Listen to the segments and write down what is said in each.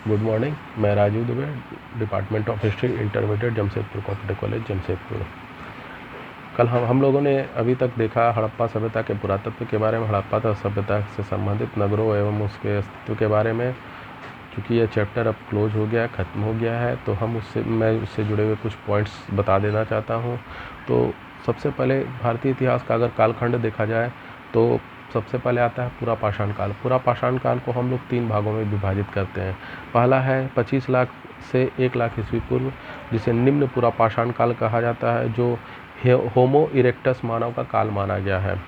Good morning. मैं Rajiv Dubey, department of history, intermediate, Jamshedpur competitive college Jamshedpur. कल हम लोगों ने अभी तक देखा हड़प्पा सभ्यता के पुरातत्व के बारे में, हड़प्पा सभ्यता से संबंधित नगरों एवं उसके अस्तित्व के बारे में। चूँकि यह चैप्टर अब क्लोज हो गया, ख़त्म हो गया है, तो मैं उससे जुड़े हुए कुछ पॉइंट्स बता देना चाहता हूँ। तो सबसे पहले भारतीय इतिहास का अगर कालखंड देखा जाए तो सबसे पहले आता है पूरा पाषाण काल। पूरा पाषाण काल को हम लोग 3 भागों में विभाजित करते हैं। पहला है 25 लाख से 1 लाख ईस्वी पूर्व, जिसे निम्न पूरा पाषाण काल कहा जाता है, जो होमो इरेक्टस मानव का काल माना गया है।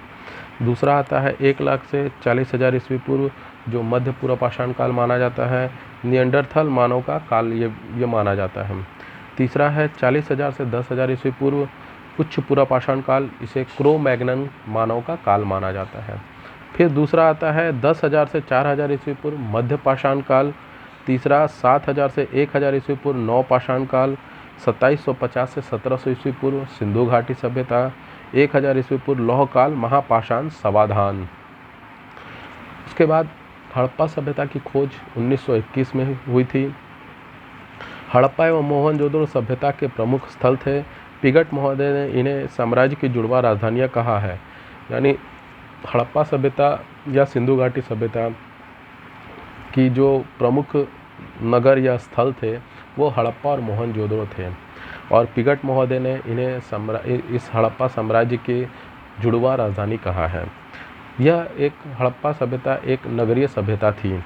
दूसरा आता है 1 लाख से 40,000 ईस्वी पूर्व, जो मध्य पूरा पाषाण काल माना जाता है। निएंडरथल मानव का काल ये माना जाता है। तीसरा है 40,000 से 10,000 ईस्वी पूर्व, उच्च पूरा पाषाण काल, इसे क्रो मैग्नन मानव का काल माना जाता है। फिर दूसरा आता है 10,000 से 4,000 ईस्वी पूर्व, मध्य पाषाण काल। तीसरा 7,000 से 1,000 ईस्वी पूर्व, नव पाषाण काल। 2750 से 1700 ईस्वी पूर्व, सिंधु घाटी सभ्यता। 1,000 ईस्वी पूर्व, लौह काल, महापाषाण, समाधान। उसके बाद हड़प्पा सभ्यता की खोज 1921 में हुई थी। हड़प्पा एवं मोहनजोदड़ो सभ्यता के प्रमुख स्थल थे। पिगट महोदय ने इन्हें साम्राज्य की जुड़वा राजधानियाँ कहा है। यानी हड़प्पा सभ्यता या सिंधु घाटी सभ्यता की जो प्रमुख नगर या स्थल थे वो हड़प्पा और मोहनजोदड़ो थे, और पिगट महोदय ने इन्हें इस हड़प्पा साम्राज्य की जुड़वा राजधानी कहा है। यह एक हड़प्पा सभ्यता एक नगरीय सभ्यता थी।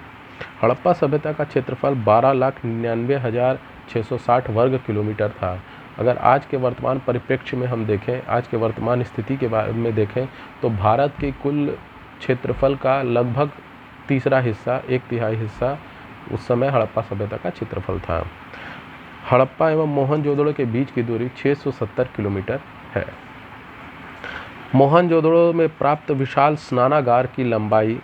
हड़प्पा सभ्यता का क्षेत्रफल 12,99,660 वर्ग किलोमीटर था। अगर आज के वर्तमान परिप्रेक्ष्य में हम देखें, आज के वर्तमान स्थिति के बारे में देखें, तो भारत के कुल क्षेत्रफल का लगभग तीसरा हिस्सा, 1/3 हिस्सा उस समय हड़प्पा सभ्यता का क्षेत्रफल था। हड़प्पा एवं मोहनजोदड़ो के बीच की दूरी 670 किलोमीटर है। मोहनजोदड़ो में प्राप्त विशाल स्नानागार की लंबाई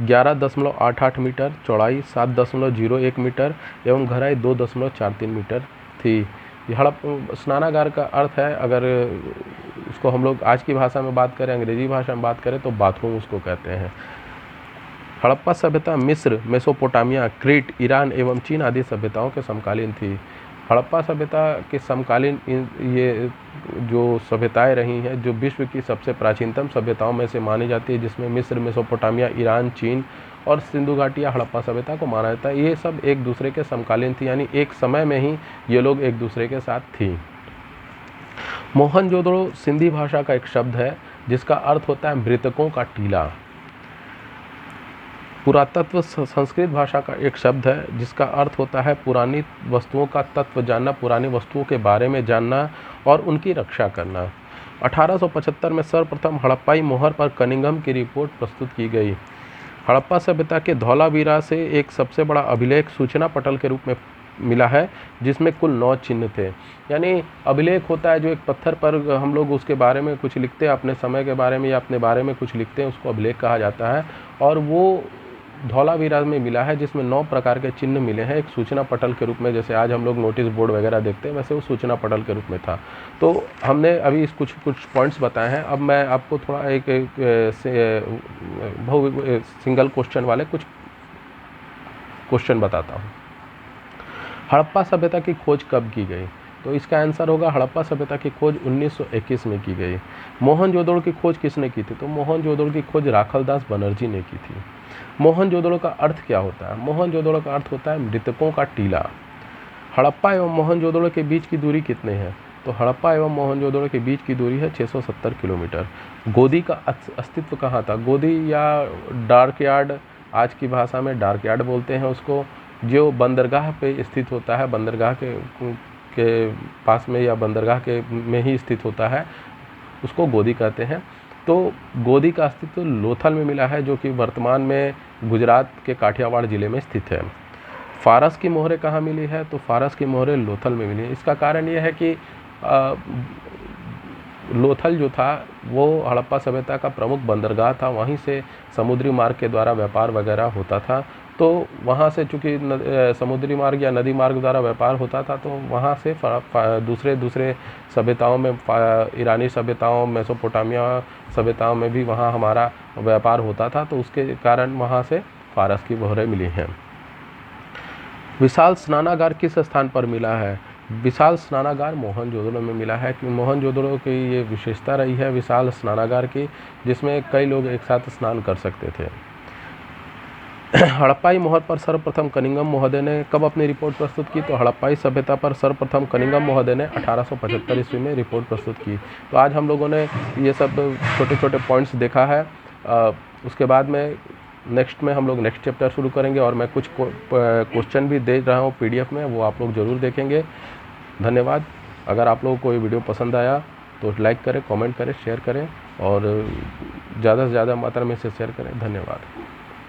11.88 मीटर, चौड़ाई 7.01 मीटर एवं गहराई 2.43 मीटर थी। स्नानागार का अर्थ है, अगर उसको हम लोग आज की भाषा में बात करें, अंग्रेजी भाषा में बात करें, तो बाथरूम उसको कहते हैं। हड़प्पा सभ्यता मिस्र, मेसोपोटामिया, क्रीट, ईरान एवं चीन आदि सभ्यताओं के समकालीन थी। हड़प्पा सभ्यता के समकालीन ये जो सभ्यताएं रही हैं, जो विश्व की सबसे प्राचीनतम सभ्यताओं में से मानी जाती है, जिसमें मिस्र, मेसोपोटामिया, ईरान, चीन और सिंधु घाटी या हड़प्पा सभ्यता को माना जाता है, ये सब एक दूसरे के समकालीन थी, यानी एक समय में ही ये लोग एक दूसरे के साथ थी। मोहनजोदड़ो सिंधी भाषा का एक शब्द है जिसका अर्थ होता है मृतकों का टीला। पुरातत्व संस्कृत भाषा का एक शब्द है जिसका अर्थ होता है पुरानी वस्तुओं का तत्व जानना, पुरानी वस्तुओं के बारे में जानना और उनकी रक्षा करना। 1875 में सर्वप्रथम हड़प्पाई मोहर पर कनिंघम की रिपोर्ट प्रस्तुत की गई। हड़प्पा सभ्यता के धौलावीरा से एक सबसे बड़ा अभिलेख सूचना पटल के रूप में मिला है, जिसमें कुल 9 चिन्ह थे। यानी अभिलेख होता है जो एक पत्थर पर हम लोग उसके बारे में कुछ लिखते हैं, अपने समय के बारे में या अपने बारे में कुछ लिखते हैं, उसको अभिलेख कहा जाता है। और वो धौलावीरा में मिला है, जिसमें 9 प्रकार के चिन्ह मिले हैं, एक सूचना पटल के रूप में। जैसे आज हम लोग नोटिस बोर्ड वगैरह देखते हैं, वैसे वो सूचना पटल के रूप में था। तो हमने अभी इस कुछ पॉइंट्स बताए हैं। अब मैं आपको थोड़ा एक सिंगल क्वेश्चन वाले कुछ क्वेश्चन बताता हूँ। हड़प्पा सभ्यता की खोज कब की गई? तो इसका आंसर होगा हड़प्पा सभ्यता की खोज 1921 में की गई। मोहनजोदड़ो की खोज किसने की थी? तो मोहनजोदड़ो की खोज राखलदास बनर्जी ने की थी। मोहनजोदड़ो का अर्थ क्या होता है? मोहनजोदड़ो का अर्थ होता है मृतकों का टीला। हड़प्पा एवं मोहनजोदड़ो के बीच की दूरी कितने हैं? तो हड़प्पा एवं मोहनजोदड़ो के बीच की दूरी है 670 किलोमीटर। गोदी का अस्तित्व कहाँ था? गोदी या डार्क यार्ड, आज की भाषा में डार्क यार्ड बोलते हैं उसको, जो बंदरगाह पे स्थित होता है, बंदरगाह के पास में या बंदरगाह के में ही स्थित होता है, उसको गोदी कहते हैं। तो गोदी का अस्तित्व लोथल में मिला है, जो कि वर्तमान में गुजरात के काठियावाड़ ज़िले में स्थित है। फारस की मोहरें कहाँ मिली है? तो फारस की मोहरें लोथल में मिली है। इसका कारण ये है कि लोथल जो था वो हड़प्पा सभ्यता का प्रमुख बंदरगाह था, वहीं से समुद्री मार्ग के द्वारा व्यापार वगैरह होता था। तो वहाँ से चूँकि समुद्री मार्ग या नदी मार्ग द्वारा व्यापार होता था, तो वहाँ से दूसरे सभ्यताओं में, ईरानी सभ्यताओं, मेसोपोटामिया सभ्यताओं में भी वहाँ हमारा व्यापार होता था, तो उसके कारण वहाँ से फारस की मोहरें मिली हैं। विशाल स्नानागार किस स्थान पर मिला है? विशाल स्नानागार मोहनजोदड़ो में मिला है, क्योंकि मोहनजोदड़ो की ये विशेषता रही है विशाल स्नानागार की, जिसमें कई लोग एक साथ स्नान कर सकते थे। हड़प्पाई मोहर पर सर्वप्रथम कनिंघम महोदय ने कब अपनी रिपोर्ट प्रस्तुत की? तो हड़प्पाई सभ्यता पर सर्वप्रथम कनिंघम महोदय ने 1875 ईस्वी में रिपोर्ट प्रस्तुत की। तो आज हम लोगों ने ये सब छोटे छोटे पॉइंट्स देखा है। उसके बाद में नेक्स्ट में हम लोग नेक्स्ट चैप्टर शुरू करेंगे, और मैं कुछ क्वेश्चन भी दे रहा हूँ PDF में, वो आप लोग ज़रूर देखेंगे। धन्यवाद। अगर आप लोगों को ये वीडियो पसंद आया तो लाइक करें, कमेंट करें, शेयर करें, और ज़्यादा से ज़्यादा मात्रा में इसे शेयर करें। धन्यवाद।